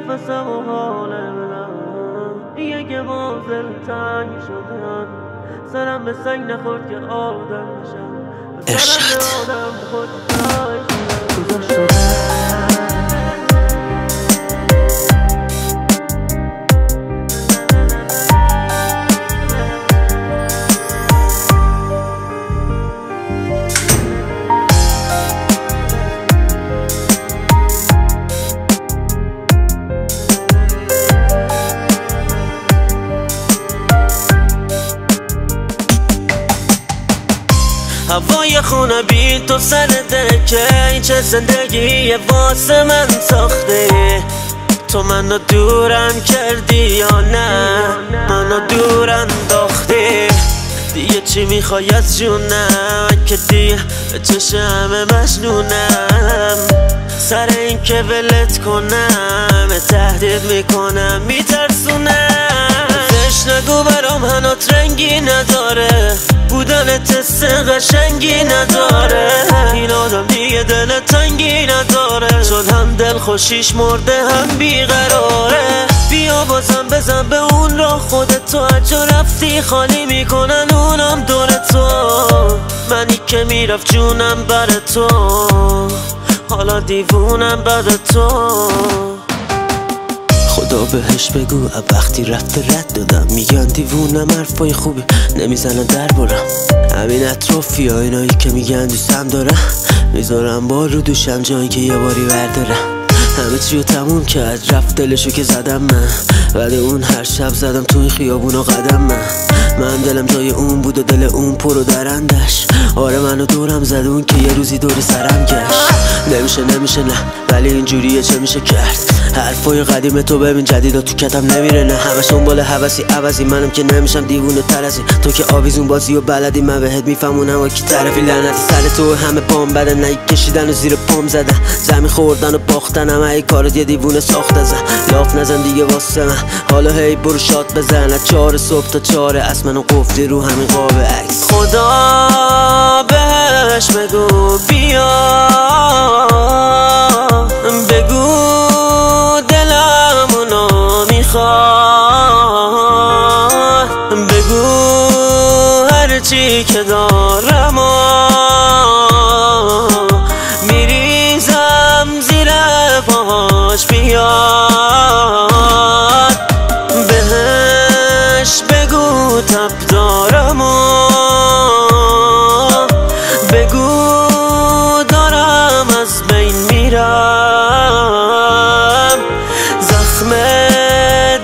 نفسم و حال بدم یه منزل تنگ شدم سرم به سنگ نخورد که آدم بشم ارشاد آدم خود گذاشت شده هوای خونه بی تو سر دکه چه زندگی واسه من ساخته تو منو دورم کردی یا نه منو دور انداختی دیگه چی میخوای از جونم که دیگه به چشم مجنونم سر این که ولت کنم تهدید میکنم میترسونم زش نگو برام هنوز رنگی نداره بودن تست قشنگی نداره این آدم دیگه دل تنگی نداره چون هم دل خوشیش مرده هم بیقراره بیا بازم بزن به اون را خودتو اجا رفتی خالی میکنن اونم دور تو منی که میرفت جونم بر تو حالا دیوونم بعد تو خدا بهش بگو وقتی رفته رد دادم میگن دیوونم حرفای خوبی نمیزنن در برم همین اطرافی ها اینایی که میگن دوستم دارم میذارم بار رو دوشم جایی که یه باری بردارم همه چیو تموم کرد رفت دلشو که زدم من بعد اون هر شب زدم تو این خیابونا قدم من دلم جای اون بود و دل اون پر و درندش آره منو دورم زد اون که یه روزی دور سرم گشت نمیشه نه ولی اینجوریه چه میشه کرد حرفای قدیم تو ببین جدیدا تو کتم نمیره نه همش دنبال هوسی عوضی منم که نمیشم دیوونه تر از این تو که آویزون بازی و بلدی من بهت میفهمونم و کی طرفی لعنتی سر تو همه پام بدن نه کشیدن و زیر پام زدن زمین خوردن و باختن همه ای کارو یه دیوونه ساخت ازن لاف نزن دیگه واسه من حالا هی برو شاد بزن از 4 صبح تا 4 از منو قفلی رو همین قاب عکس خدا بهش بگو بیا بگو دلمونو میخواد بگو هرچی که دارم و میریزم زیر پاهاش بیاد بهش بگو تب دارم و بگو دارم از بین میرم زخم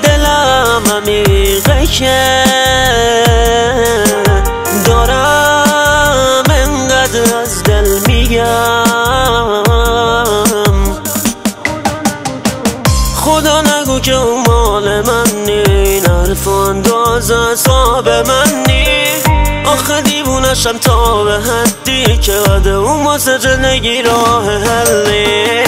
دلم عمیقه که دارم انقدر از دل میگم خدا نگو که اون مال من نی این حرف انداز اصاب من نی آخه دیوونشم تا به حدی که بعد اون واسه زندگی راه حلی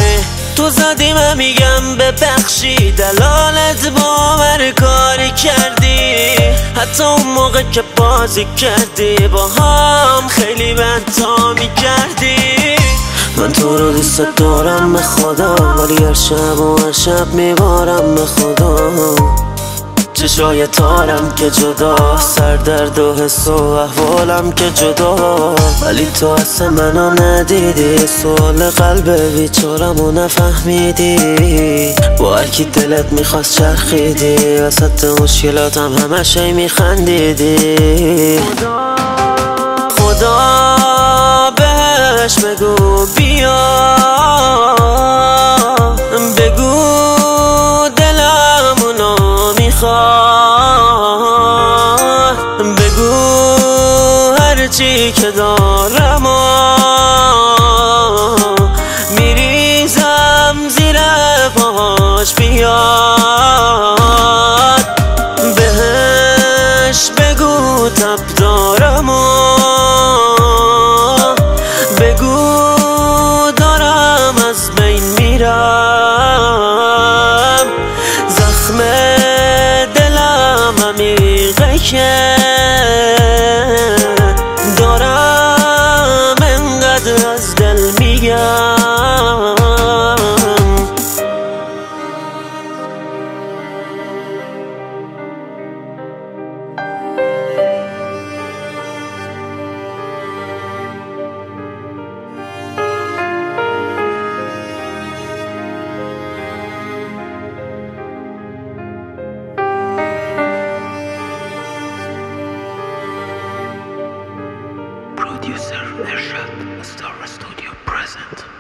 تو زدی من میگم ببخشی دلالت باور کاری کردی حتی اون موقع که بازی کردی با هم خیلی بدتا میکردی من تو رو دوست دارم به خدا ولی هر شب و هر شب میبارم به خدا چشای تارم که جدا سردرد و حس و احوالم که جدا ولی تو اصلا منو ندیدی سوال قلب بیچارم و نفهمیدی با هرکی دلت میخواست چرخیدی وسط مشکلاتم همش میخندیدی خدا بهش بگو بیا بگو دلمونو میخواد بگو هرچی که دارم و میریزم زیر پاهاش بیاد بهش بگو تب دارم و بگو دارم از بین میرم زخم دلم عمیقه که دارم انقدر از دل میگم Producer Ershad, Star Studio present.